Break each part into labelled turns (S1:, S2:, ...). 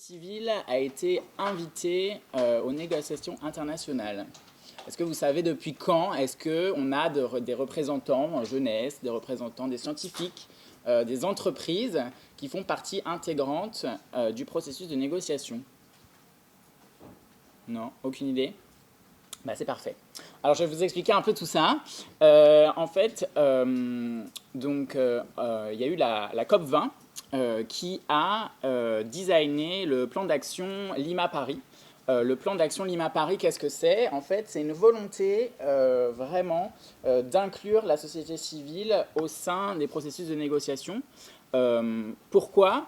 S1: civile a été invitée aux négociations internationales. Est-ce que vous savez depuis quand est-ce qu'on a des représentants en jeunesse, des représentants des scientifiques, des entreprises qui font partie intégrante du processus de négociation? Non, aucune idée? Bah, c'est parfait. Alors, je vais vous expliquer un peu tout ça. En fait, il y a eu la COP 20 qui a designé le plan d'action Lima-Paris. Le plan d'action Lima-Paris, qu'est-ce que c'est? En fait, c'est une volonté vraiment d'inclure la société civile au sein des processus de négociation. Pourquoi?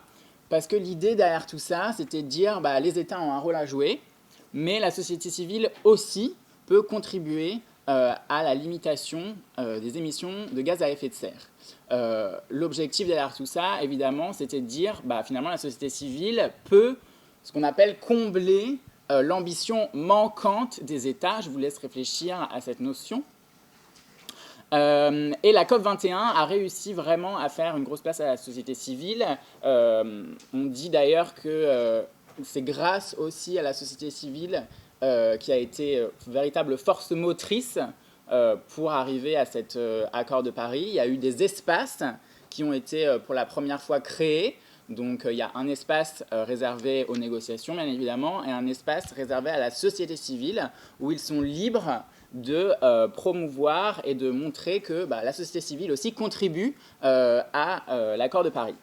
S1: Parce que l'idée derrière tout ça, c'était de dire bah, les États ont un rôle à jouer, mais la société civile aussi peut contribuer à la limitation des émissions de gaz à effet de serre. L'objectif derrière tout ça, évidemment, c'était de dire bah, finalement la société civile peut, ce qu'on appelle, combler l'ambition manquante des États. Je vous laisse réfléchir à cette notion. Et la COP 21 a réussi vraiment à faire une grosse place à la société civile. On dit d'ailleurs que c'est grâce aussi à la société civile qui a été véritable force motrice pour arriver à cet accord de Paris. Il y a eu des espaces qui ont été pour la première fois créés. Donc il y a un espace réservé aux négociations, bien évidemment, et un espace réservé à la société civile, où ils sont libres de promouvoir et de montrer que bah, la société civile aussi contribue à l'accord de Paris.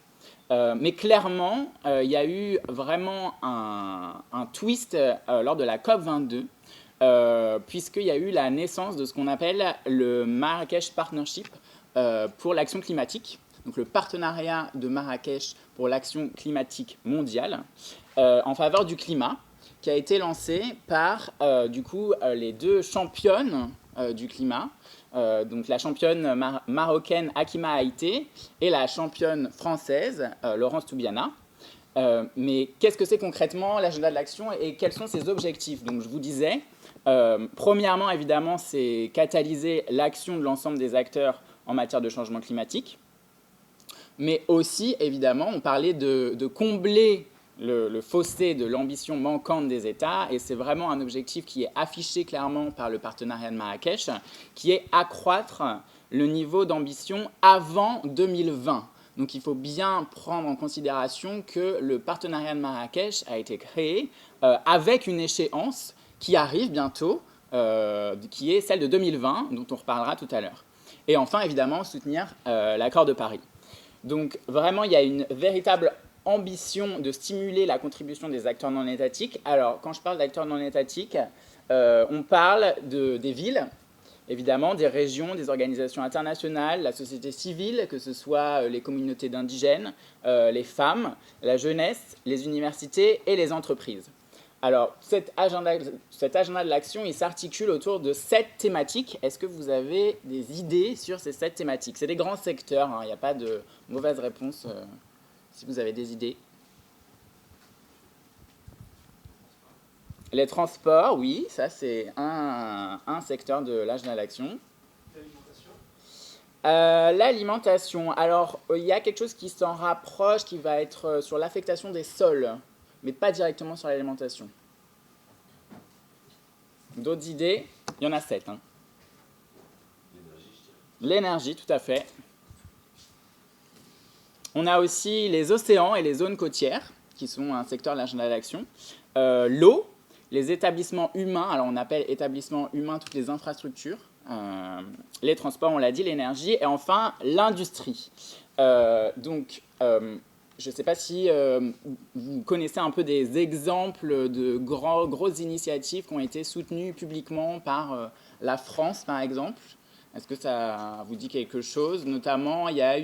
S1: Mais clairement, il y a eu vraiment un twist lors de la COP 22, puisqu'il y a eu la naissance de ce qu'on appelle le Marrakech Partnership pour l'action climatique, donc le partenariat de Marrakech pour l'action climatique mondiale en faveur du climat, qui a été lancé par les deux championnes du climat, donc la championne marocaine Hakima Haïté et la championne française Laurence Toubiana. Mais qu'est-ce que c'est concrètement l'agenda de l'action et quels sont ses objectifs? Donc je vous disais, premièrement évidemment c'est catalyser l'action de l'ensemble des acteurs en matière de changement climatique, mais aussi évidemment on parlait de combler le fossé de l'ambition manquante des États, et c'est vraiment un objectif qui est affiché clairement par le partenariat de Marrakech, qui est accroître le niveau d'ambition avant 2020. Donc il faut bien prendre en considération que le partenariat de Marrakech a été créé avec une échéance qui arrive bientôt, qui est celle de 2020, dont on reparlera tout à l'heure. Et enfin, évidemment, soutenir l'accord de Paris. Donc vraiment, il y a une véritable ambition de stimuler la contribution des acteurs non étatiques. Alors, quand je parle d'acteurs non étatiques, on parle des villes, évidemment, des régions, des organisations internationales, la société civile, que ce soit les communautés d'indigènes, les femmes, la jeunesse, les universités et les entreprises. Alors, cet agenda de l'action, il s'articule autour de 7 thématiques. Est-ce que vous avez des idées sur ces 7 thématiques? C'est des grands secteurs, hein, il n'y a pas de mauvaise réponse si vous avez des idées. Les transports, oui, ça c'est un secteur de l'agenda de l'action. L'alimentation, alors il y a quelque chose qui s'en rapproche, qui va être sur l'affectation des sols, mais pas directement sur l'alimentation. D'autres idées? Il y en a 7. Hein. L'énergie, tout à fait. On a aussi les océans et les zones côtières, qui sont un secteur de l'agenda d'action. L'eau, les établissements humains, alors on appelle établissements humains toutes les infrastructures, les transports, on l'a dit, l'énergie, et enfin l'industrie. Je ne sais pas si vous connaissez un peu des exemples de grosses initiatives qui ont été soutenues publiquement par la France, par exemple. Est-ce que ça vous dit quelque chose? Notamment, il y a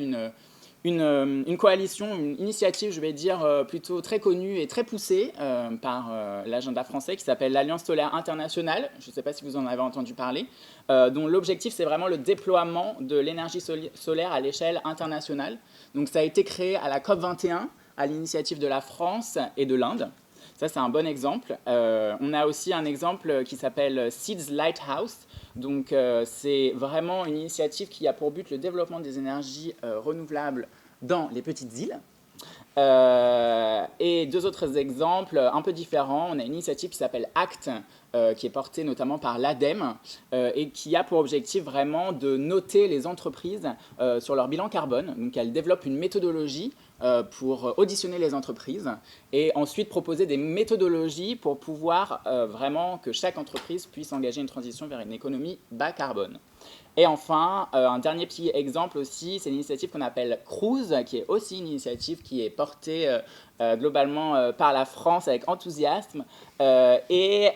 S1: une coalition, une initiative, je vais dire, plutôt très connue et très poussée par l'agenda français qui s'appelle l'Alliance solaire internationale. Je ne sais pas si vous en avez entendu parler, dont l'objectif, c'est vraiment le déploiement de l'énergie solaire à l'échelle internationale. Donc ça a été créé à la COP 21, à l'initiative de la France et de l'Inde. Ça, c'est un bon exemple. On a aussi un exemple qui s'appelle Seeds Lighthouse. Donc, c'est vraiment une initiative qui a pour but le développement des énergies renouvelables dans les petites îles. Et deux autres exemples un peu différents. On a une initiative qui s'appelle ACT, qui est portée notamment par l'ADEME et qui a pour objectif vraiment de noter les entreprises sur leur bilan carbone. Donc elle développe une méthodologie pour auditionner les entreprises et ensuite proposer des méthodologies pour pouvoir vraiment que chaque entreprise puisse engager une transition vers une économie bas carbone. Et enfin, un dernier petit exemple aussi, c'est l'initiative qu'on appelle Cruise, qui est aussi une initiative qui est portée globalement par la France avec enthousiasme et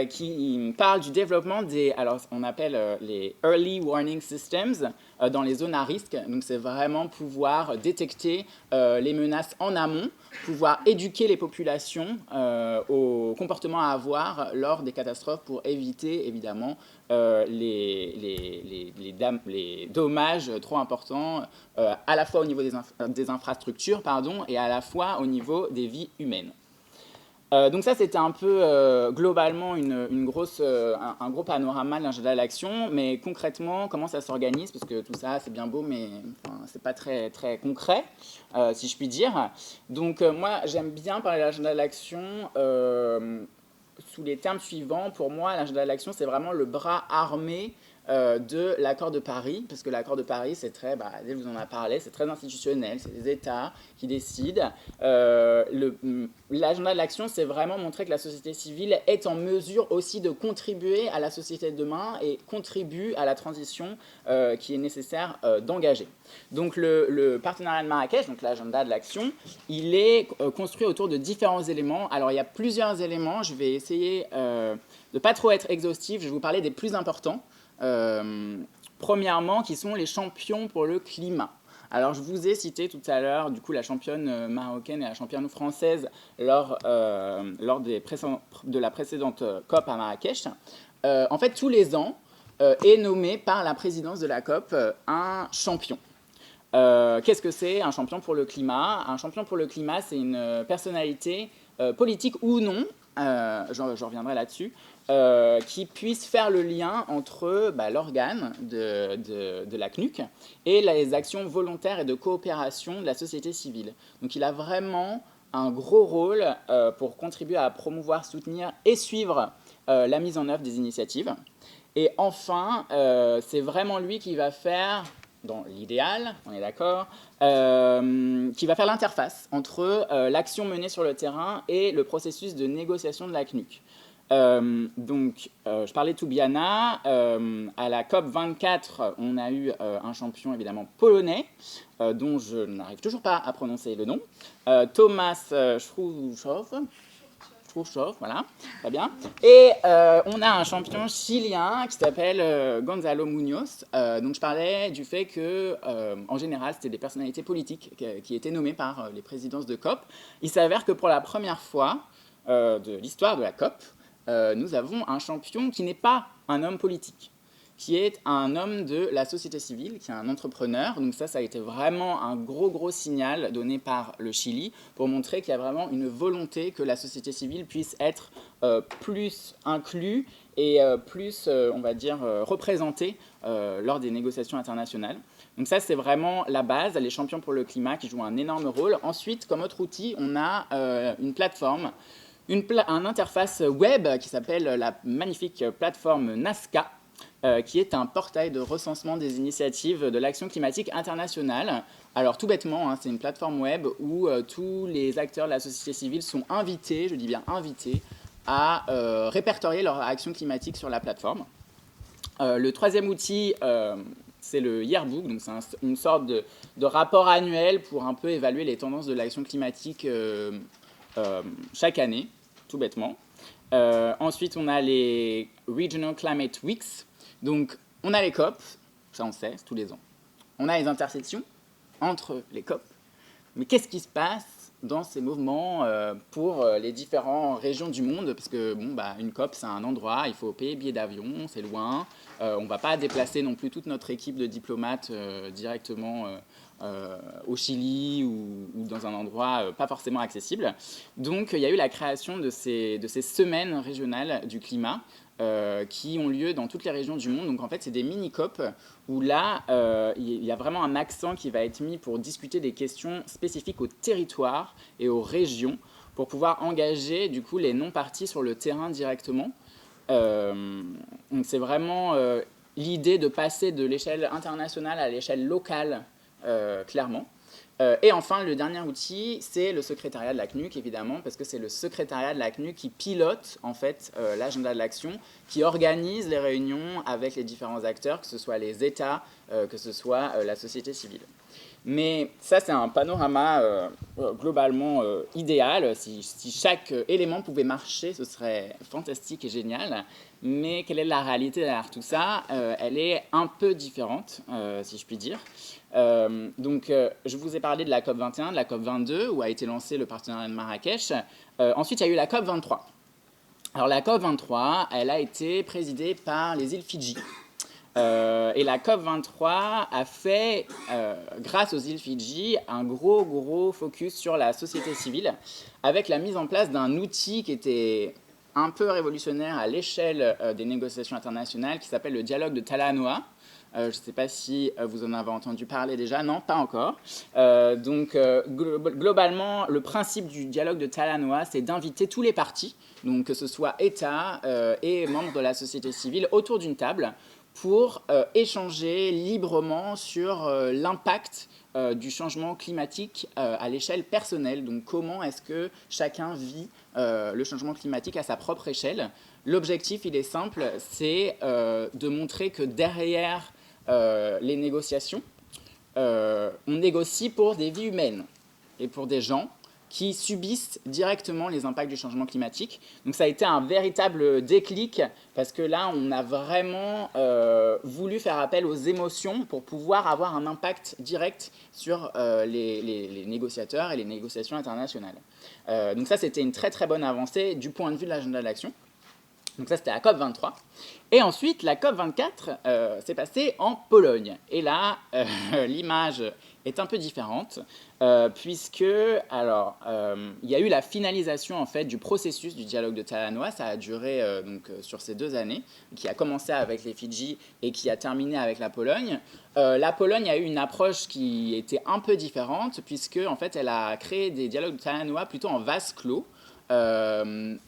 S1: qui parle du développement des, alors on appelle les Early Warning Systems dans les zones à risque. Donc c'est vraiment pouvoir détecter les menaces en amont, pouvoir éduquer les populations aux comportements à avoir lors des catastrophes pour éviter évidemment les dommages trop importants à la fois au niveau des infrastructures et à la fois au niveau des vies humaines. Donc ça, c'était un peu globalement un gros panorama de l'agenda de l'action, mais concrètement, comment ça s'organise, parce que tout ça, c'est bien beau, mais enfin, c'est pas très, très concret, si je puis dire. Donc moi, j'aime bien parler de l'agenda de l'action sous les termes suivants. Pour moi, l'agenda de l'action, c'est vraiment le bras armé de l'accord de Paris, parce que l'accord de Paris, c'est très, je vous en a parlé, c'est très institutionnel, c'est les États qui décident. L'agenda de l'action, c'est vraiment montrer que la société civile est en mesure aussi de contribuer à la société de demain et contribue à la transition qui est nécessaire d'engager. Donc le partenariat de Marrakech, donc l'agenda de l'action, il est construit autour de différents éléments. Alors il y a plusieurs éléments, je vais essayer de ne pas trop être exhaustif, je vais vous parler des plus importants. Premièrement, qui sont les champions pour le climat. Alors, je vous ai cité tout à l'heure, du coup, la championne marocaine et la championne française lors de la précédente COP à Marrakech. En fait, tous les ans, est nommé par la présidence de la COP un champion. Qu'est-ce que c'est un champion pour le climat? Un champion pour le climat, c'est une personnalité politique ou non, je reviendrai là-dessus, qui puisse faire le lien entre l'organe de la CNUC et les actions volontaires et de coopération de la société civile. Donc il a vraiment un gros rôle pour contribuer à promouvoir, soutenir et suivre la mise en œuvre des initiatives. Et enfin, c'est vraiment lui qui va faire, dans l'idéal, on est d'accord, qui va faire l'interface entre l'action menée sur le terrain et le processus de négociation de la CNUC. Je parlais de Toubiana. À la COP 24, on a eu un champion évidemment polonais, dont je n'arrive toujours pas à prononcer le nom, Thomas Chrushchev, voilà, très bien. Et on a un champion chilien qui s'appelle Gonzalo Munoz. Donc je parlais du fait que, en général, c'était des personnalités politiques qui étaient nommées par les présidences de COP. Il s'avère que pour la première fois de l'histoire de la COP, nous avons un champion qui n'est pas un homme politique, qui est un homme de la société civile, qui est un entrepreneur. Donc ça a été vraiment un gros signal donné par le Chili pour montrer qu'il y a vraiment une volonté que la société civile puisse être plus inclue et plus, on va dire, représentée lors des négociations internationales. Donc ça, c'est vraiment la base, les champions pour le climat qui jouent un énorme rôle. Ensuite, comme autre outil, on a une plateforme, une interface web qui s'appelle la magnifique plateforme Nazca, qui est un portail de recensement des initiatives de l'action climatique internationale. Alors tout bêtement, hein, c'est une plateforme web où tous les acteurs de la société civile sont invités, je dis bien invités, à répertorier leur action climatique sur la plateforme. Le troisième outil, c'est le Yearbook, donc c'est une sorte de rapport annuel pour un peu évaluer les tendances de l'action climatique chaque année, tout bêtement. Ensuite, on a les Regional Climate Weeks. Donc, on a les COP, ça on sait, c'est tous les ans. On a les intersections entre les COP. Mais qu'est-ce qui se passe dans ces mouvements pour les différentes régions du monde? Parce que, une COP, c'est un endroit, il faut payer billet d'avion, c'est loin. On ne va pas déplacer non plus toute notre équipe de diplomates directement au Chili ou dans un endroit pas forcément accessible. Donc il y a eu la création de ces semaines régionales du climat qui ont lieu dans toutes les régions du monde. Donc en fait, c'est des mini-COP où là, il y a vraiment un accent qui va être mis pour discuter des questions spécifiques aux territoires et aux régions pour pouvoir engager du coup les non-partis sur le terrain directement. Donc c'est vraiment l'idée de passer de l'échelle internationale à l'échelle locale, clairement. Et enfin, le dernier outil, c'est le secrétariat de la CNUC, évidemment, parce que c'est le secrétariat de la CNUC qui pilote en fait l'agenda de l'action, qui organise les réunions avec les différents acteurs, que ce soit les États, que ce soit la société civile. Mais ça, c'est un panorama globalement idéal. Si chaque élément pouvait marcher, ce serait fantastique et génial. Mais quelle est la réalité derrière tout ça? Elle est un peu différente, si je puis dire. Donc, je vous ai parlé de la COP 21, de la COP 22, où a été lancé le partenariat de Marrakech. Ensuite, il y a eu la COP 23. Alors, la COP 23, elle a été présidée par les îles Fidji. Et la COP 23 a fait, grâce aux îles Fidji, un gros focus sur la société civile, avec la mise en place d'un outil qui était un peu révolutionnaire à l'échelle des négociations internationales, qui s'appelle le dialogue de Talanoa. Je ne sais pas si vous en avez entendu parler déjà. Non, pas encore. Globalement, le principe du dialogue de Talanoa, c'est d'inviter tous les partis, donc que ce soit États et membres de la société civile, autour d'une table pour échanger librement sur l'impact du changement climatique à l'échelle personnelle. Donc comment est-ce que chacun vit le changement climatique à sa propre échelle. L'objectif, il est simple, c'est de montrer que derrière les négociations, on négocie pour des vies humaines et pour des gens qui subissent directement les impacts du changement climatique. Donc ça a été un véritable déclic parce que là, on a vraiment voulu faire appel aux émotions pour pouvoir avoir un impact direct sur les négociateurs et les négociations internationales. Donc ça, c'était une très bonne avancée du point de vue de l'agenda de l'action. Donc ça, c'était la COP 23. Et ensuite, la COP 24 s'est passée en Pologne. Et là, l'image est un peu différente, puisque alors, il y a eu la finalisation en fait, du processus du dialogue de Talanoa. Ça a duré sur ces 2 années, qui a commencé avec les Fidji et qui a terminé avec la Pologne. La Pologne a eu une approche qui était un peu différente, puisque en fait, elle a créé des dialogues de Talanoa plutôt en vase clos. Il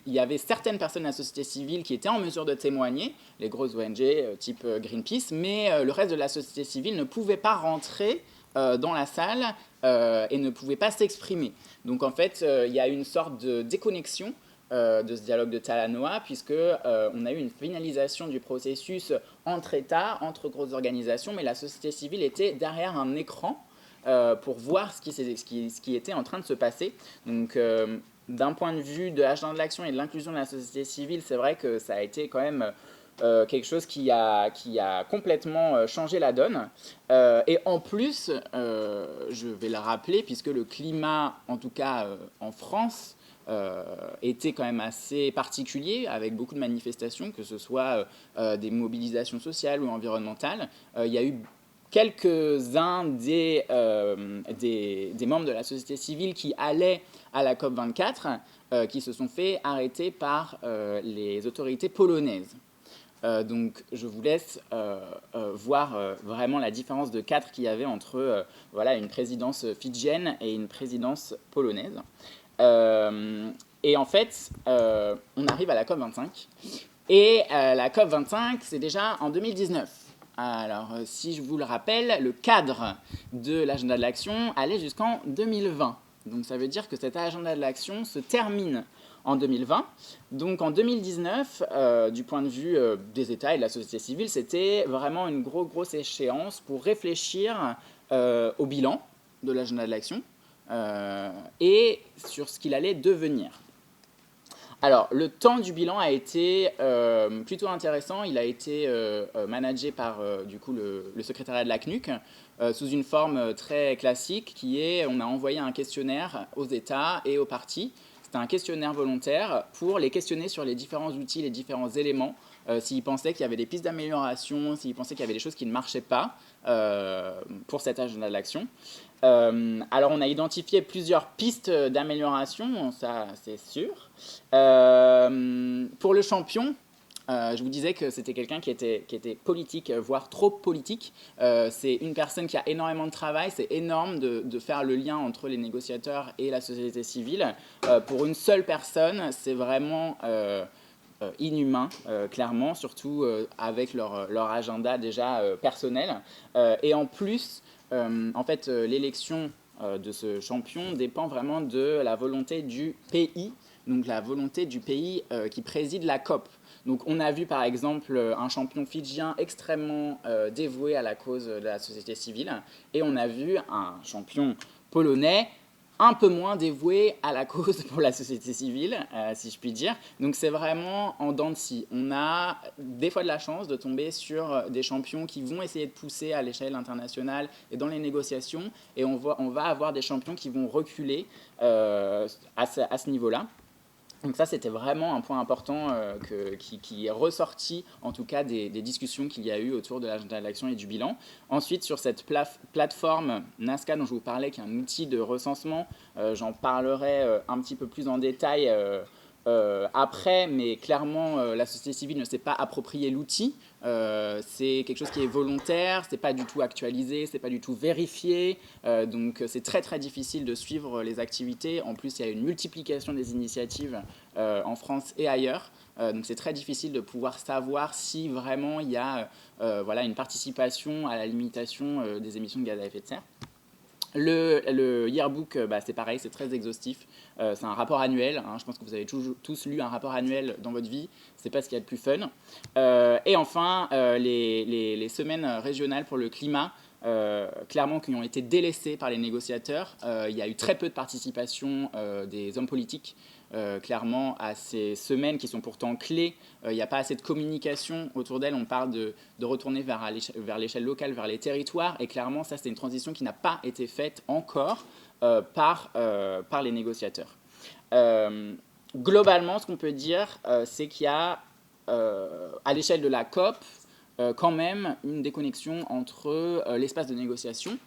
S1: y avait certaines personnes de la société civile qui étaient en mesure de témoigner, les grosses ONG type Greenpeace, mais le reste de la société civile ne pouvait pas rentrer dans la salle et ne pouvait pas s'exprimer. Donc en fait, il y a eu une sorte de déconnexion de ce dialogue de Talanoa, puisque on a eu une finalisation du processus entre États, entre grosses organisations, mais la société civile était derrière un écran pour voir ce qui était en train de se passer. Donc, d'un point de vue de l'agenda de l'action et de l'inclusion de la société civile, c'est vrai que ça a été quand même quelque chose qui a complètement changé la donne. Et en plus, je vais le rappeler, puisque le climat, en tout cas en France, était quand même assez particulier, avec beaucoup de manifestations, que ce soit des mobilisations sociales ou environnementales. Il y a eu quelques-uns des membres de la société civile qui allaient à la COP 24 qui se sont fait arrêter par les autorités polonaises. Donc je vous laisse voir vraiment la différence de cadre qu'il y avait entre voilà, une présidence fidjienne et une présidence polonaise. Et en fait, on arrive à la COP 25. Et la COP 25, c'est déjà en 2019. Alors, si je vous le rappelle, le cadre de l'agenda de l'action allait jusqu'en 2020. Donc, ça veut dire que cet agenda de l'action se termine en 2020. Donc, en 2019, du point de vue des États et de la société civile, c'était vraiment une grosse échéance pour réfléchir au bilan de l'agenda de l'action et sur ce qu'il allait devenir. Alors, le temps du bilan a été plutôt intéressant. Il a été managé par du coup, le secrétariat de la CNUC sous une forme très classique qui est on a envoyé un questionnaire aux États et aux partis. c'était un questionnaire volontaire pour les questionner sur les différents outils, les différents éléments, s'ils pensaient qu'il y avait des pistes d'amélioration, s'ils pensaient qu'il y avait des choses qui ne marchaient pas pour cet agenda de l'action. Alors on a identifié plusieurs pistes d'amélioration, ça c'est sûr. Pour le champion, je vous disais que c'était quelqu'un qui était politique, voire trop politique. C'est une personne qui a énormément de travail. C'est énorme de faire le lien entre les négociateurs et la société civile. Pour une seule personne, c'est vraiment inhumain, clairement, surtout avec leur agenda déjà personnel. Et en plus, en fait, l'élection de ce champion dépend vraiment de la volonté du pays, donc la volonté du pays qui préside la COP. Donc on a vu par exemple un champion fidjien extrêmement dévoué à la cause de la société civile, et on a vu un champion polonais un peu moins dévoué à la cause pour la société civile, si je puis dire. Donc c'est vraiment en dents de scie. On a des fois de la chance de tomber sur des champions qui vont essayer de pousser à l'échelle internationale et dans les négociations, et on va avoir des champions qui vont reculer à ce niveau-là. Donc ça, c'était vraiment un point important qui est ressorti, en tout cas, des discussions qu'il y a eu autour de l'agenda de l'action et du bilan. Ensuite, sur cette plateforme NASCA dont je vous parlais, qui est un outil de recensement, j'en parlerai un petit peu plus en détail après, mais clairement, la société civile ne s'est pas approprié l'outil. C'est quelque chose qui est volontaire, c'est pas du tout actualisé, c'est pas du tout vérifié, donc c'est très très difficile de suivre les activités. En plus, il y a une multiplication des initiatives en France et ailleurs, donc c'est très difficile de pouvoir savoir si vraiment il y a voilà, une participation à la limitation des émissions de gaz à effet de serre. Le yearbook, c'est pareil, c'est très exhaustif. C'est un rapport annuel. Je pense que vous avez tous lu un rapport annuel dans votre vie. C'est pas ce qu'il y a de plus fun. Et enfin, les semaines régionales pour le climat, clairement, qui ont été délaissées par les négociateurs. Il y a eu très peu de participation des hommes politiques. Clairement, à ces semaines qui sont pourtant clés, il n'y a pas assez de communication autour d'elles. On parle de retourner vers l'échelle locale, vers les territoires, et clairement, ça, c'est une transition qui n'a pas été faite encore par les négociateurs. Globalement, ce qu'on peut dire, c'est qu'il y a, à l'échelle de la COP, quand même une déconnexion entre l'espace de négociation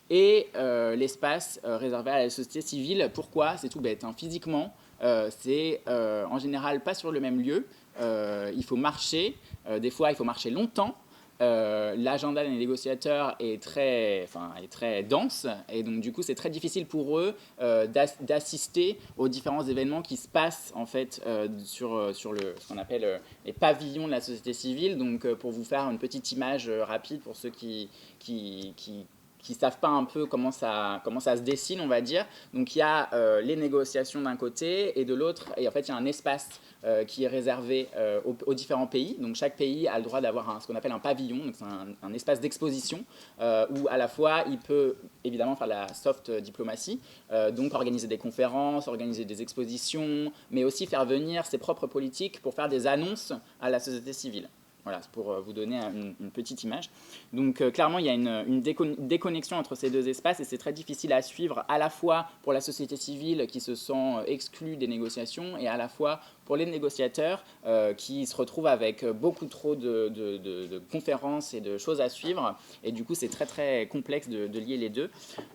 S1: et l'espace réservé à la société civile. Pourquoi? C'est tout bête. Physiquement, c'est en général pas sur le même lieu. Il faut marcher. Des fois, il faut marcher longtemps. L'agenda des négociateurs est très dense, et donc du coup c'est très difficile pour eux d'assister aux différents événements qui se passent en fait sur ce qu'on appelle les pavillons de la société civile. Donc pour vous faire une petite image rapide pour ceux qui savent pas un peu comment ça se dessine, on va dire. Donc il y a les négociations d'un côté, et de l'autre, et en fait il y a un espace qui est réservé aux différents pays. Donc chaque pays a le droit d'avoir ce qu'on appelle un pavillon, donc c'est un espace d'exposition où à la fois il peut évidemment faire de la soft diplomatie, donc organiser des conférences, organiser des expositions, mais aussi faire venir ses propres politiques pour faire des annonces à la société civile. Voilà, c'est pour vous donner une petite image. Donc clairement, il y a une déconnexion entre ces deux espaces, et c'est très difficile à suivre, à la fois pour la société civile qui se sent exclue des négociations, et à la fois pour les négociateurs qui se retrouvent avec beaucoup trop de conférences et de choses à suivre. Et du coup, c'est très très complexe de lier les deux.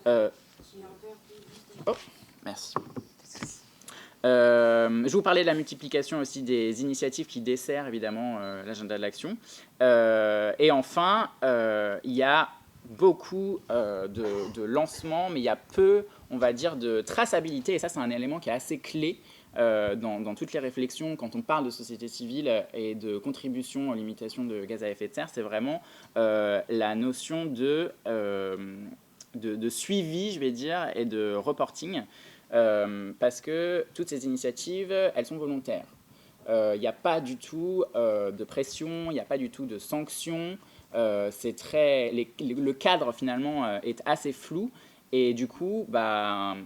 S1: Oh, merci. Je vous parlais de la multiplication aussi des initiatives qui desserrent évidemment l'agenda de l'action. Et enfin, il y a beaucoup de lancements, mais il y a peu, on va dire, de traçabilité. Et ça, c'est un élément qui est assez clé dans toutes les réflexions quand on parle de société civile et de contribution aux limitations de gaz à effet de serre. C'est vraiment la notion de suivi, je vais dire, et de reporting. Parce que toutes ces initiatives, elles sont volontaires. Il n'y a pas du tout de pression, il n'y a pas du tout de sanctions. Le cadre, finalement, est assez flou. Et du coup,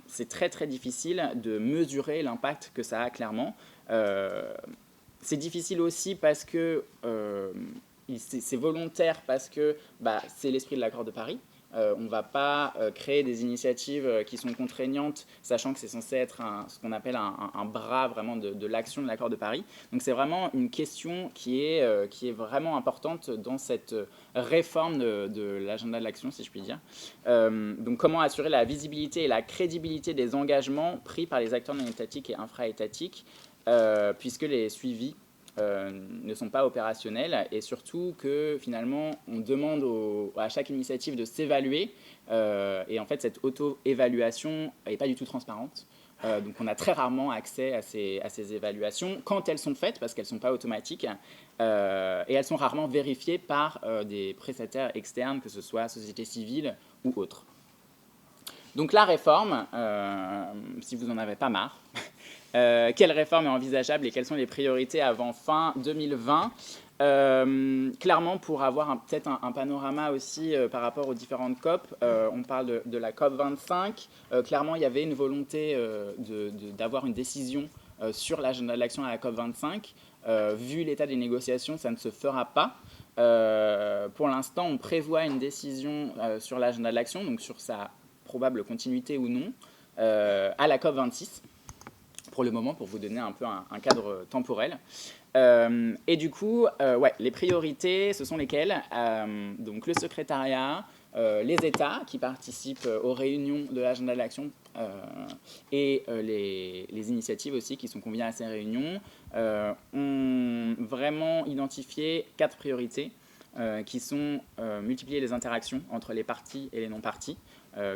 S1: c'est très, très difficile de mesurer l'impact que ça a clairement. C'est difficile aussi parce que c'est volontaire, parce que c'est l'esprit de l'accord de Paris. On ne va pas créer des initiatives qui sont contraignantes, sachant que c'est censé être ce qu'on appelle un bras vraiment de l'action de l'accord de Paris. Donc c'est vraiment une question qui est vraiment importante dans cette réforme de l'agenda de l'action, si je puis dire. Donc comment assurer la visibilité et la crédibilité des engagements pris par les acteurs non étatiques et infra-étatiques, puisque les suivis ne sont pas opérationnels, et surtout que finalement on demande à chaque initiative de s'évaluer, et en fait cette auto-évaluation n'est pas du tout transparente. Donc on a très rarement accès à ces évaluations quand elles sont faites, parce qu'elles ne sont pas automatiques, et elles sont rarement vérifiées par des prestataires externes, que ce soit société civile ou autres. Donc la réforme, si vous n'en avez pas marre, quelle réforme est envisageable et quelles sont les priorités avant fin 2020 ? Clairement, pour avoir peut-être un panorama aussi par rapport aux différentes COP, on parle de la COP 25. Clairement, il y avait une volonté d'avoir une décision sur l'agenda de l'action à la COP 25. Vu l'état des négociations, ça ne se fera pas. Pour l'instant, on prévoit une décision sur l'agenda de l'action, donc sur sa probable continuité ou non, à la COP 26. Pour le moment, pour vous donner un peu un cadre temporel. Et du coup, ouais, les priorités, ce sont lesquelles ? Donc le secrétariat, les États qui participent aux réunions de l'agenda de l'action et les initiatives aussi qui sont conviées à ces réunions ont vraiment identifié 4 priorités qui sont multiplier les interactions entre les partis et les non-partis.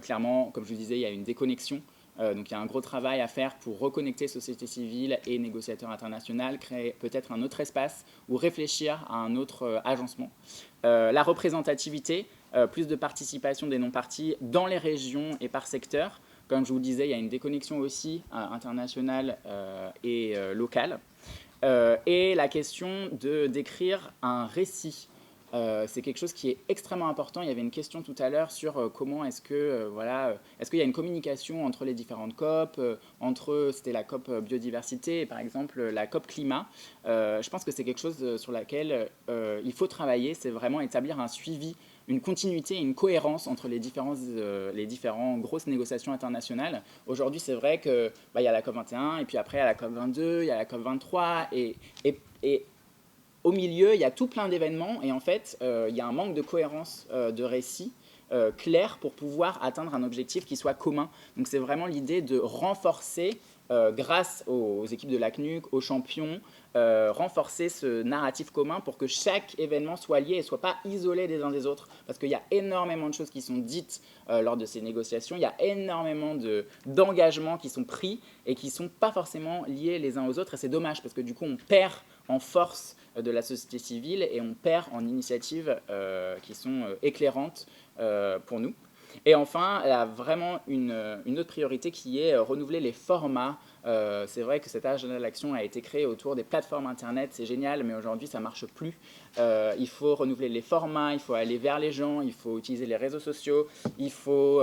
S1: Clairement, comme je vous disais, il y a une déconnexion. Donc il y a un gros travail à faire pour reconnecter société civile et négociateurs internationaux, créer peut-être un autre espace ou réfléchir à un autre agencement. La représentativité, plus de participation des non-partis dans les régions et par secteur. Comme je vous le disais, il y a une déconnexion aussi internationale et locale. Et la question de d'écrire un récit. C'est quelque chose qui est extrêmement important. Il y avait une question tout à l'heure sur comment est-ce que est-ce qu'il y a une communication entre les différentes COP, c'était la COP biodiversité et par exemple la COP climat. Je pense que c'est quelque chose sur laquelle il faut travailler. C'est vraiment établir un suivi, une continuité et une cohérence entre les différentes grosses négociations internationales. Aujourd'hui, c'est vrai qu'il y a la COP 21 et puis après, il y a la COP 22, il y a la COP 23 et au milieu, il y a tout plein d'événements et en fait, il y a un manque de cohérence de récit clair pour pouvoir atteindre un objectif qui soit commun. Donc c'est vraiment l'idée de renforcer, grâce aux équipes de la CNUC, aux champions, renforcer ce narratif commun pour que chaque événement soit lié et ne soit pas isolé des uns des autres. Parce qu'il y a énormément de choses qui sont dites lors de ces négociations, il y a énormément d'engagements qui sont pris et qui ne sont pas forcément liés les uns aux autres. Et c'est dommage parce que du coup, on perd en force de la société civile et on perd en initiatives qui sont éclairantes pour nous. Et enfin, il y a vraiment une autre priorité qui est renouveler les formats. C'est vrai que cet agenda de l'action a été créé autour des plateformes Internet, c'est génial, mais aujourd'hui, ça ne marche plus. Il faut renouveler les formats, il faut aller vers les gens, il faut utiliser les réseaux sociaux, il faut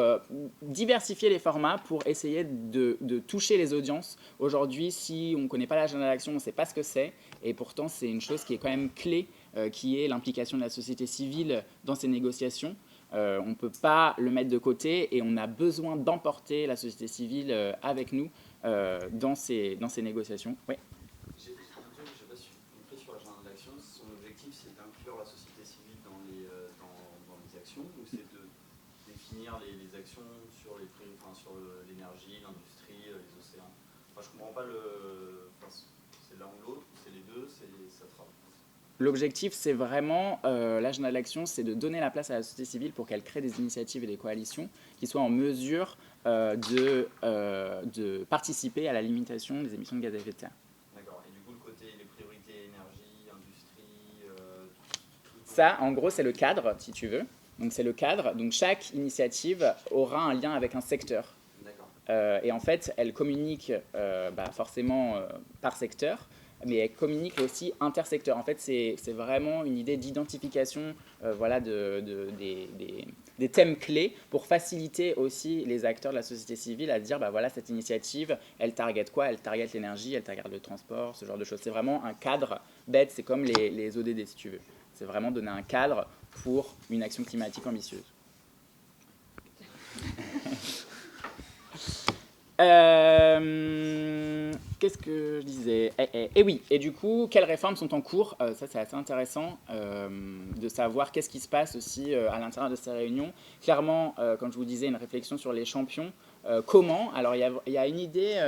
S1: diversifier les formats pour essayer de toucher les audiences. Aujourd'hui, si on ne connaît pas l'agenda de l'action, on ne sait pas ce que c'est, et pourtant, c'est une chose qui est quand même clé, qui est l'implication de la société civile dans ces négociations. On ne peut pas le mettre de côté et on a besoin d'emporter la société civile avec nous dans ces négociations. Oui.
S2: J'ai un truc, je ne sais pas si vous compris sur l'agenda de l'action, son objectif c'est d'inclure la société civile dans les actions ou c'est de définir les actions sur l'énergie, l'industrie, les océans. Enfin, je ne comprends pas c'est l'un ou l'autre, c'est les deux, ça travaille.
S1: L'objectif, c'est vraiment, l'agenda de l'action, c'est de donner la place à la société civile pour qu'elle crée des initiatives et des coalitions qui soient en mesure de participer à la limitation des émissions de gaz à effet de serre.
S2: D'accord. Et du coup, le côté, les priorités énergie, industrie,
S1: ça, en gros, c'est le cadre, si tu veux. Donc, c'est le cadre. Donc, chaque initiative aura un lien avec un secteur.
S2: D'accord.
S1: Et en fait, elle communique forcément par secteur, mais elle communique aussi intersecteur. En fait, c'est vraiment une idée d'identification des thèmes clés pour faciliter aussi les acteurs de la société civile à dire voilà, cette initiative, elle target quoi ? Elle target l'énergie, elle target le transport, ce genre de choses. C'est vraiment un cadre bête, c'est comme les ODD si tu veux. C'est vraiment donner un cadre pour une action climatique ambitieuse. Qu'est-ce que je disais? Et oui, et du coup, quelles réformes sont en cours? Ça, c'est assez intéressant de savoir qu'est-ce qui se passe aussi à l'intérieur de ces réunions. Clairement, comme je vous disais, une réflexion sur les champions. Comment? Alors, il y a une idée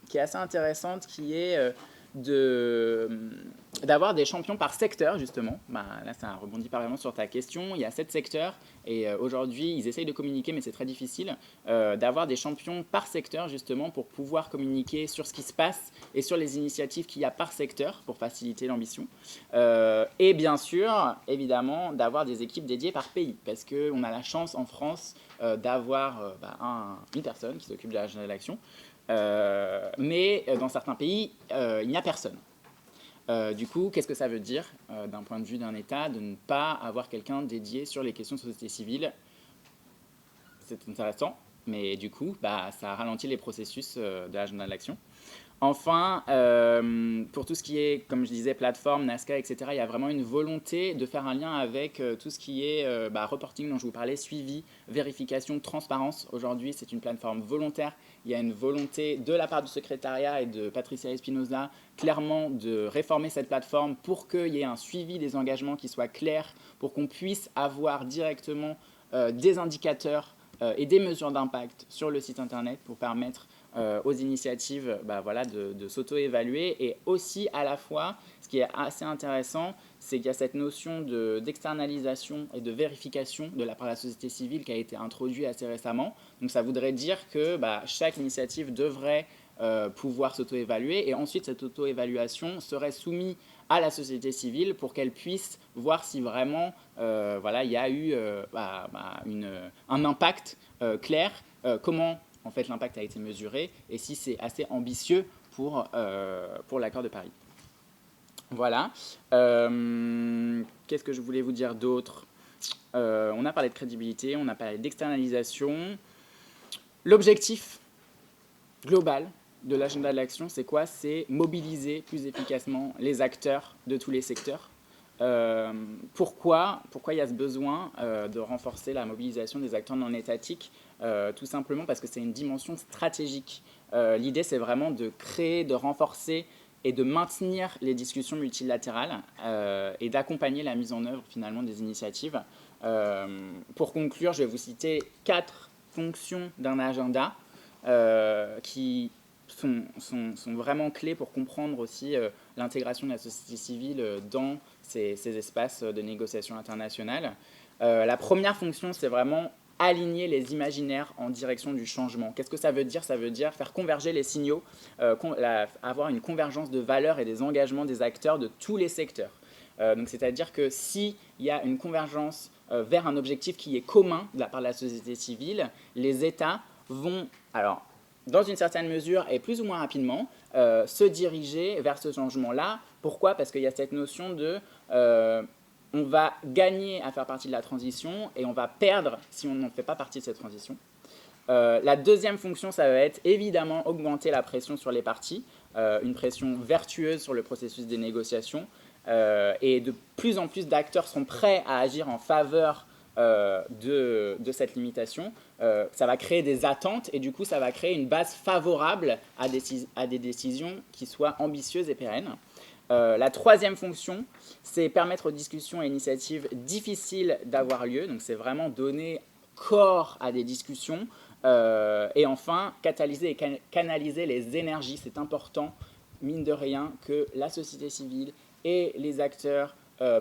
S1: qui est assez intéressante qui est de, d'avoir des champions par secteur, justement. Bah, là, ça rebondit par exemple sur ta question. Il y a 7 secteurs et aujourd'hui, ils essayent de communiquer, mais c'est très difficile d'avoir des champions par secteur, justement, pour pouvoir communiquer sur ce qui se passe et sur les initiatives qu'il y a par secteur pour faciliter l'ambition. Et bien sûr, évidemment, d'avoir des équipes dédiées par pays, parce qu'on a la chance en France d'avoir une personne qui s'occupe de l'agenda de l'action. Mais dans certains pays, il n'y a personne. Du coup, qu'est-ce que ça veut dire d'un point de vue d'un État de ne pas avoir quelqu'un dédié sur les questions de société civile? C'est intéressant, mais du coup, ça ralentit les processus de l'agenda de l'action. Enfin, pour tout ce qui est, comme je disais, plateforme, NASCA, etc., il y a vraiment une volonté de faire un lien avec tout ce qui est reporting dont je vous parlais, suivi, vérification, transparence. Aujourd'hui, c'est une plateforme volontaire. Il y a une volonté de la part du secrétariat et de Patricia Espinosa, clairement, de réformer cette plateforme pour qu'il y ait un suivi des engagements qui soit clair, pour qu'on puisse avoir directement des indicateurs et des mesures d'impact sur le site internet pour permettre aux initiatives de s'auto-évaluer. Et aussi, à la fois, ce qui est assez intéressant, c'est qu'il y a cette notion d'externalisation et de vérification de la part de la société civile qui a été introduite assez récemment. Donc ça voudrait dire que chaque initiative devrait pouvoir s'auto-évaluer et ensuite cette auto-évaluation serait soumise à la société civile pour qu'elle puisse voir si vraiment il y a eu un impact clair, comment en fait l'impact a été mesuré et si c'est assez ambitieux pour l'accord de Paris. Voilà. Qu'est-ce que je voulais vous dire d'autre? On a parlé de crédibilité, on a parlé d'externalisation. L'objectif global de l'agenda de l'action, c'est quoi? C'est mobiliser plus efficacement les acteurs de tous les secteurs. Pourquoi il y a ce besoin de renforcer la mobilisation des acteurs non étatiques? Tout simplement parce que c'est une dimension stratégique. L'idée, c'est vraiment de créer, de renforcer et de maintenir les discussions multilatérales et d'accompagner la mise en œuvre finalement des initiatives. Pour conclure, je vais vous citer 4 fonctions d'un agenda qui sont vraiment clés pour comprendre aussi l'intégration de la société civile dans ces espaces de négociation internationale. La première fonction, c'est vraiment aligner les imaginaires en direction du changement. Qu'est-ce que ça veut dire? Ça veut dire faire converger les signaux, avoir une convergence de valeurs et des engagements des acteurs de tous les secteurs. Donc, c'est-à-dire que s'il y a une convergence vers un objectif qui est commun de la part de la société civile, les États vont, alors, dans une certaine mesure et plus ou moins rapidement, se diriger vers ce changement-là. Pourquoi? Parce qu'il y a cette notion de on va gagner à faire partie de la transition et on va perdre si on ne fait pas partie de cette transition. La deuxième fonction, ça va être évidemment augmenter la pression sur les parties, une pression vertueuse sur le processus des négociations. Et de plus en plus d'acteurs sont prêts à agir en faveur de cette limitation. Ça va créer des attentes et du coup, ça va créer une base favorable à des décisions qui soient ambitieuses et pérennes. La troisième fonction, c'est permettre aux discussions et initiatives difficiles d'avoir lieu. Donc, c'est vraiment donner corps à des discussions. Et enfin, catalyser et canaliser les énergies. C'est important, mine de rien, que la société civile et les acteurs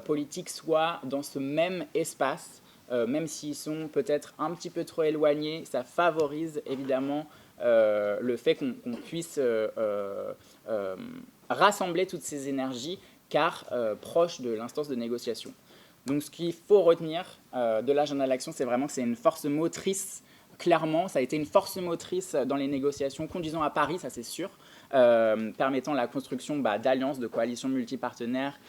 S1: politiques soient dans ce même espace, même s'ils sont peut-être un petit peu trop éloignés. Ça favorise évidemment le fait qu'on puisse rassembler toutes ces énergies, car proche de l'instance de négociation. Donc ce qu'il faut retenir de l'agenda de l'action, c'est vraiment que c'est une force motrice. Clairement, ça a été une force motrice dans les négociations conduisant à Paris, ça c'est sûr, permettant la construction d'alliances, de coalitions multipartenaires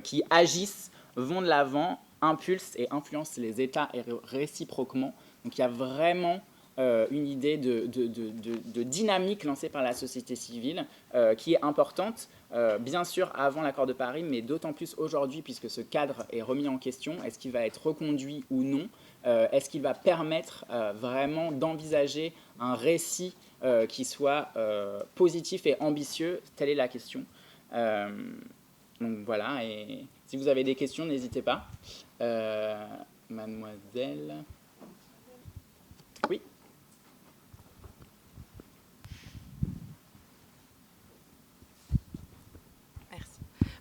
S1: qui agissent, vont de l'avant, impulsent et influencent les États réciproquement. Donc il y a vraiment une idée de dynamique lancée par la société civile qui est importante, bien sûr avant l'accord de Paris, mais d'autant plus aujourd'hui puisque ce cadre est remis en question. Est-ce qu'il va être reconduit ou non? Est-ce qu'il va permettre vraiment d'envisager un récit qui soit positif et ambitieux. Telle est la question. Donc voilà, et si vous avez des questions, n'hésitez pas. Mademoiselle. Oui.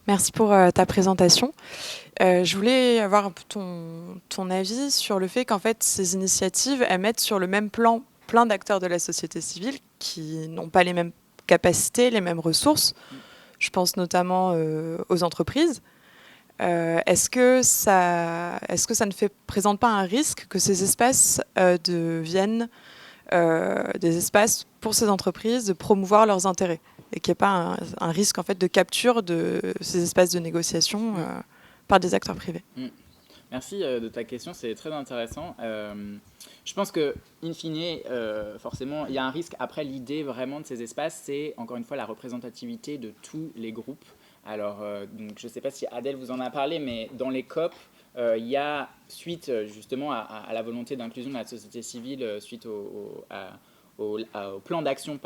S3: Merci pour ta présentation. Je voulais avoir un peu ton avis sur le fait qu'en fait, ces initiatives, elles mettent sur le même plan plein d'acteurs de la société civile qui n'ont pas les mêmes capacités, les mêmes ressources. Je pense notamment aux entreprises. Est-ce que ça ne présente pas un risque que ces espaces deviennent des espaces pour ces entreprises de promouvoir leurs intérêts et qu'il n'y ait pas un risque en fait, de capture de ces espaces de négociation par des acteurs privés?
S1: Merci de ta question, c'est très intéressant. Je pense que, in fine, forcément, il y a un risque. Après, l'idée vraiment de ces espaces, c'est encore une fois la représentativité de tous les groupes. Alors, donc, je ne sais pas si Adèle vous en a parlé, mais dans les COP, il y a, suite justement à la volonté d'inclusion de la société civile, suite au plan d'action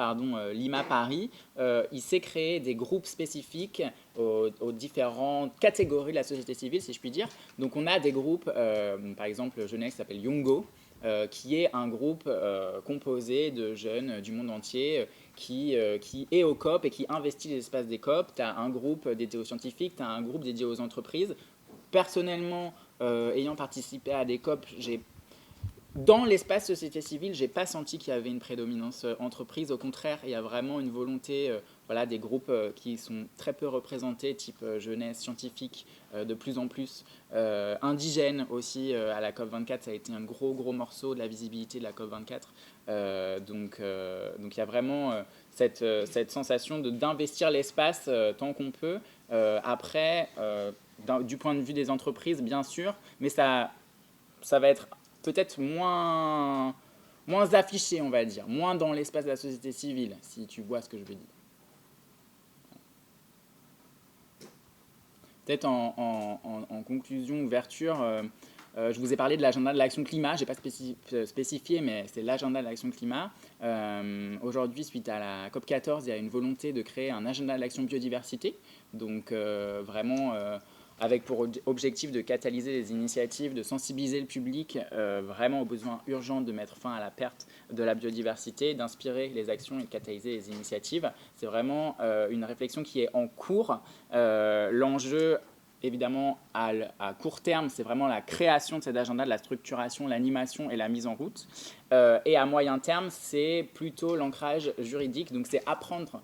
S1: Lima Paris, il s'est créé des groupes spécifiques aux différentes catégories de la société civile, si je puis dire. Donc on a des groupes, par exemple Genève qui s'appelle Youngo, qui est un groupe composé de jeunes du monde entier qui est au COP et qui investit les espaces des COP. Tu as un groupe dédié aux scientifiques, tu as un groupe dédié aux entreprises. Personnellement, ayant participé à des COP, dans l'espace société civile, je n'ai pas senti qu'il y avait une prédominance entreprise. Au contraire, il y a vraiment une volonté, des groupes qui sont très peu représentés, type jeunesse, scientifique, de plus en plus. Indigènes aussi, à la COP24, ça a été un gros morceau de la visibilité de la COP24. Donc il y a vraiment cette sensation d'investir l'espace tant qu'on peut. Après, du point de vue des entreprises, bien sûr, mais ça va être peut-être moins affiché, on va dire, moins dans l'espace de la société civile, si tu vois ce que je veux dire. Peut-être en conclusion, ouverture, je vous ai parlé de l'agenda de l'action climat, je n'ai pas spécifié, mais c'est l'agenda de l'action climat. Aujourd'hui, suite à la COP14, il y a une volonté de créer un agenda de l'action biodiversité, donc vraiment avec pour objectif de catalyser les initiatives, de sensibiliser le public vraiment aux besoins urgents de mettre fin à la perte de la biodiversité, d'inspirer les actions et de catalyser les initiatives. C'est vraiment une réflexion qui est en cours. L'enjeu, évidemment, à court terme, c'est vraiment la création de cet agenda, de la structuration, l'animation et la mise en route. Et à moyen terme, c'est plutôt l'ancrage juridique. Donc, c'est apprendre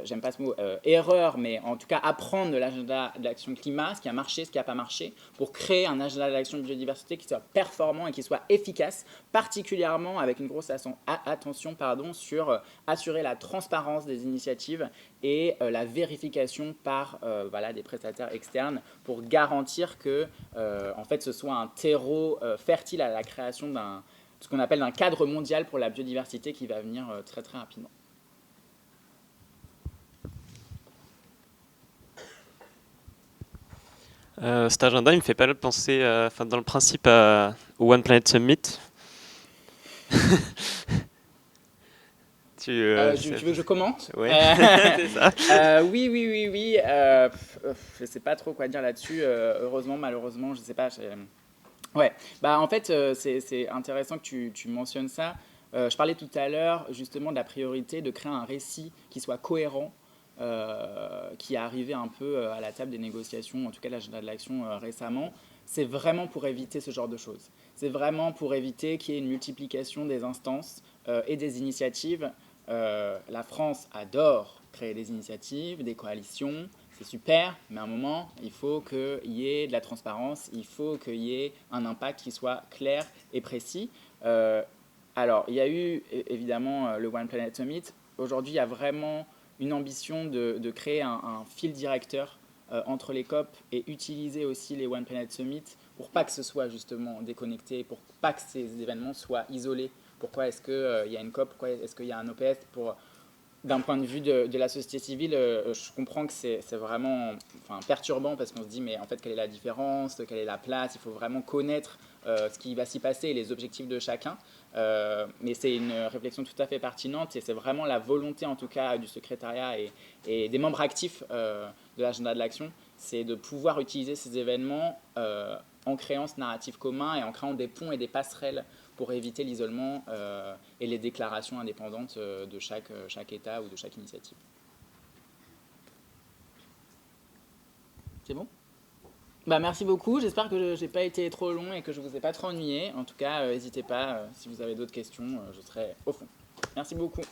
S1: j'aime pas ce mot, erreur, mais en tout cas apprendre de l'agenda de l'action climat, ce qui a marché, ce qui n'a pas marché, pour créer un agenda de l'action biodiversité qui soit performant et qui soit efficace, particulièrement avec une grosse attention sur assurer la transparence des initiatives et la vérification par des prestataires externes pour garantir que en fait, ce soit un terreau fertile à la création ce qu'on appelle un cadre mondial pour la biodiversité qui va venir très très rapidement.
S4: Cet agenda, il me fait pas mal penser, dans le principe, au One Planet Summit.
S1: Tu veux que je commente?
S4: Oui, c'est
S1: ça. Oui. Je ne sais pas trop quoi dire là-dessus. Heureusement, malheureusement, je ne sais pas. Ouais. En fait, c'est intéressant que tu mentionnes ça. Je parlais tout à l'heure justement de la priorité de créer un récit qui soit cohérent. Qui est arrivé un peu à la table des négociations, en tout cas l'agenda de l'action récemment, c'est vraiment pour éviter ce genre de choses. C'est vraiment pour éviter qu'il y ait une multiplication des instances et des initiatives. La France adore créer des initiatives, des coalitions, c'est super, mais à un moment, il faut qu'il y ait de la transparence, il faut qu'il y ait un impact qui soit clair et précis. Alors, il y a eu évidemment le One Planet Summit. Aujourd'hui, il y a vraiment une ambition de créer un fil directeur entre les COP et utiliser aussi les One Planet Summit pour pas que ce soit justement déconnecté, pour pas que ces événements soient isolés. Pourquoi est-ce qu'il y a une COP? Pourquoi est-ce qu'il y a un OPS? D'un point de vue de la société civile, je comprends que c'est vraiment perturbant parce qu'on se dit mais en fait quelle est la différence, quelle est la place? Il faut vraiment connaître ce qui va s'y passer et les objectifs de chacun. Mais c'est une réflexion tout à fait pertinente et c'est vraiment la volonté en tout cas du secrétariat et des membres actifs de l'agenda de l'action, c'est de pouvoir utiliser ces événements en créant ce narratif commun et en créant des ponts et des passerelles pour éviter l'isolement et les déclarations indépendantes de chaque État ou de chaque initiative. C'est bon ? Merci beaucoup, j'espère que je n'ai pas été trop long et que je ne vous ai pas trop ennuyé. En tout cas, n'hésitez pas, si vous avez d'autres questions, je serai au fond. Merci beaucoup.